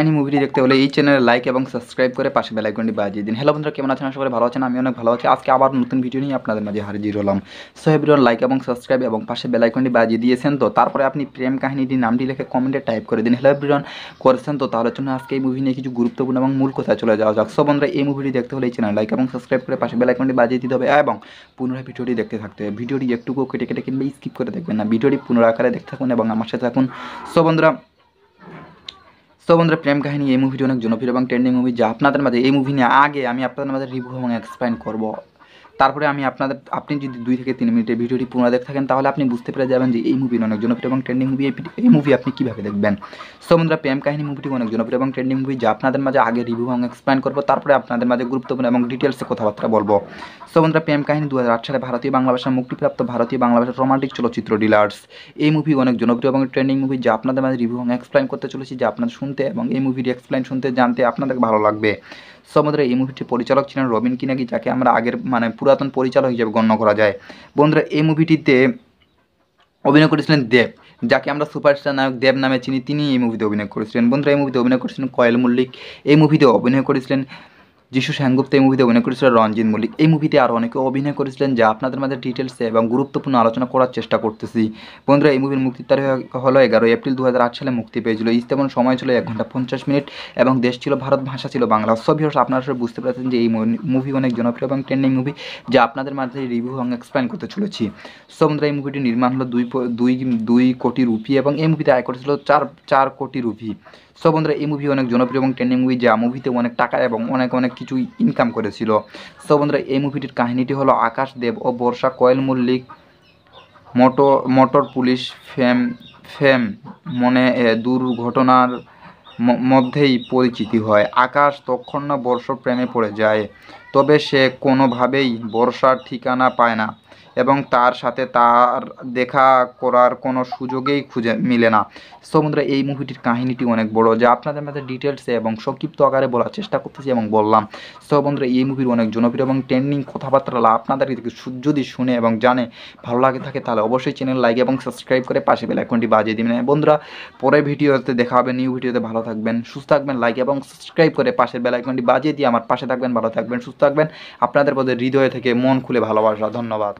কাহিনী মুভিটি দেখতে হলে এই চ্যানেলে লাইক এবং সাবস্ক্রাইব করে পাশে বেল আইকনটি বাজিয়ে দিন। হ্যালো বন্ধুরা, কেমন আছেন? আশা করি ভালো আছেন। আমি অনেক ভালো আছি। আজকে আবার নতুন ভিডিও নিয়ে আপনাদের মাঝে হাজির হলাম। সো এভরিওয়ান, লাইক এবং সাবস্ক্রাইব এবং পাশে বেল আইকনটি বাজিয়ে দিয়েছেন তো? তারপরে আপনি প্রেম কাহিনীটির নামটি লিখে কমেন্টে টাইপ করে দিন। হ্যালো এভরিওয়ান করেছেন তো? তাহলে জন্য আজকে এই মুভি নিয়ে কিছু গুরুত্বপূর্ণ এবং মূল কথায় চলে যাওয়া যাক। সো বন্ধুরা, এই মুভিটি দেখতে হলে এই চ্যানেল লাইক এবং সাবস্ক্রাইব করে পাশে বেল আইকনটি বাজিয়ে দিতে হবে এবং পুনরায় ভিডিওটি দেখতে থাকতে হবে। ভিডিওটি একটুকু কেটে কেটে কিংবা স্কিপ করে দেখবেন না, ভিডিওটি পুনরায় আকারে দেখতে থাকুন এবং আমার সাথে থাকুন। সো বন্ধুরা, প্রেম কাহিনী এই মুভিটি অনেক জনপ্রিয় এবং ট্রেন্ডিং মুভি, যা আপনাদের মাঝে এই মুভি নিয়ে আগে আমি আপনাদের মাঝে রিভিউ এবং এক্সপ্লেইন করব। তারপরে আপনি যদি 2 থেকে 3 মিনিটের ভিডিওটি পুনরায় দেখতে থাকেন তাহলে আপনি বুঝতে পেরে যাবেন যে এই মুভি অনেক জনপ্রিয় এবং ট্রেন্ডিং মুভি। এই মুভি আপনি কীভাবে দেখবেন। সো বন্ধুরা, প্রেম কাহিনী মুভিটি অনেক জনপ্রিয় এবং ট্রেন্ডিং মুভি, যা আপনাদের মাঝে আগে রিভিউ এবং এক্সপ্লেইন করবো। তারপরে আপনাদের মাঝে গুরুত্বপূর্ণ এবং ডিটেলসে কথাবার্তা বলবো। সো বন্ধুরা, প্রেম কাহিনী 2008 সালে ভারতীয় বাংলা ভাষায় মুক্তিপ্রাপ্ত ভারতীয় বাংলা ভাষার রোমান্টিক চলচ্চিত্র ডিলার্স। এই মুভি অনেক জনপ্রিয় এবং ট্রেন্ডিং মুভি, যা আপনাদের মাঝে রিভিউ এবং এক্সপ্লেইন করতে চলেছি, যা আপনাদের শুনতে এবং এই মুভির এক্সপ্লেইন শুনতে জানতে আপনাদের ভালো লাগবে। সো বন্ধুরা, এই মুভিটির পরিচালক ছিলেন রবিন কিনাগি, যাকে আমরা আগের পুরাতন পরিচালক হিসেবে গণ্য করা যায়। বন্ধুরা, এই মুভিটিতে অভিনয় করেছিলেন দেব, যাকে আমরা সুপারস্টার নায়ক দেব নামে চিনি। তিনি এই মুভিতে অভিনয় করেছিলেন। বন্ধুরা, এই মুভিতে অভিনয় করেছিলেন কোয়েল মল্লিক। এই মুভিতে অভিনয় করেছিলেন যিশু সেনগুপ্ত। এই মুভিতে অভিনয় করেছিলেন রঞ্জিত মল্লিক। এই মুভিতে আরও অনেকে অভিনয় করেছিলেন, যা আপনাদের মাঝে ডিটেলসে এবং গুরুত্বপূর্ণ আলোচনা করার চেষ্টা করতেছি। বন্ধুরা, এই মুভির মুক্তির তারিখ হলো 11 এপ্রিল 2008 সালে মুক্তি পেয়েছিল। স্থাপন সময় ছিল 1 ঘন্টা 50 মিনিট এবং দেশ ছিল ভারত, ভাষা ছিল বাংলা। সো ভিউয়ার্স, আপনারা সবাই বুঝতে পেরেছেন যে এই মুভি অনেক জনপ্রিয় এবং ট্রেন্ডিং মুভি, যা আপনাদের মাঝে রিভিউ এবং এক্সপ্লেইন করতে চলেছি। সো বন্ধুরা, এই মুভিটি নির্মাণ হলো 2 কোটি রুপি এবং এই মুভিতে আয় করেছিল 4 কোটি রুপি। সো বন্ধুরা, এই মুভি অনেক জনপ্রিয় এবং ট্রেন্ডিং মুভি, যা মুভিতে অনেক টাকা এবং অনেক কিছুই ইনকাম করেছিল। সো বন্ধুরা, এই মুভিটির কাহিনীটি হলো আকাশ দেব ও বর্ষা কোয়েল মল্লিক মোটর পুলিশ ফেম মনে দুর্ঘটনার মধ্যেই পরিচিতি হয়। আকাশ তৎক্ষণ বর্ষার প্রেমে পড়ে যায়, তবে সে কোনোভাবেই বর্ষার ঠিকানা পায় না এবং তার সাথে তার দেখা করার কোনো সুযোগই মিলে না। সো বন্ধুরা, এই মুভিটির কাহিনীটি অনেক বড়, যা আপনাদের মধ্যে ডিটেলসে এবং সংক্ষিপ্ত আকারে বলার চেষ্টা করতেছি এবং বললাম। সো বন্ধুরা, এই মুভির অনেক জনপ্রিয় এবং ট্রেন্ডিং কথাবার্তা আপনাদের যদি শুনে এবং জানে ভালো লাগে থাকে, তাহলে অবশ্যই চ্যানেল লাইক এবং সাবস্ক্রাইব করে পাশে বেল আইকনটি বাজিয়ে দিবেন। বন্ধুরা, পরের ভিডিওতে দেখা হবে নিউ ভিডিওতে। ভালো থাকবেন, সুস্থ থাকবেন। লাইক এবং সাবস্ক্রাইব করে পাশের বেল আইকনটি বাজিয়ে দিয়ে আমার পাশে থাকবেন। ভালো থাকবেন, সুস্থ থাকবেন। আপনাদের মধ্যে হৃদয় থেকে মন খুলে ভালোবাসা। ধন্যবাদ।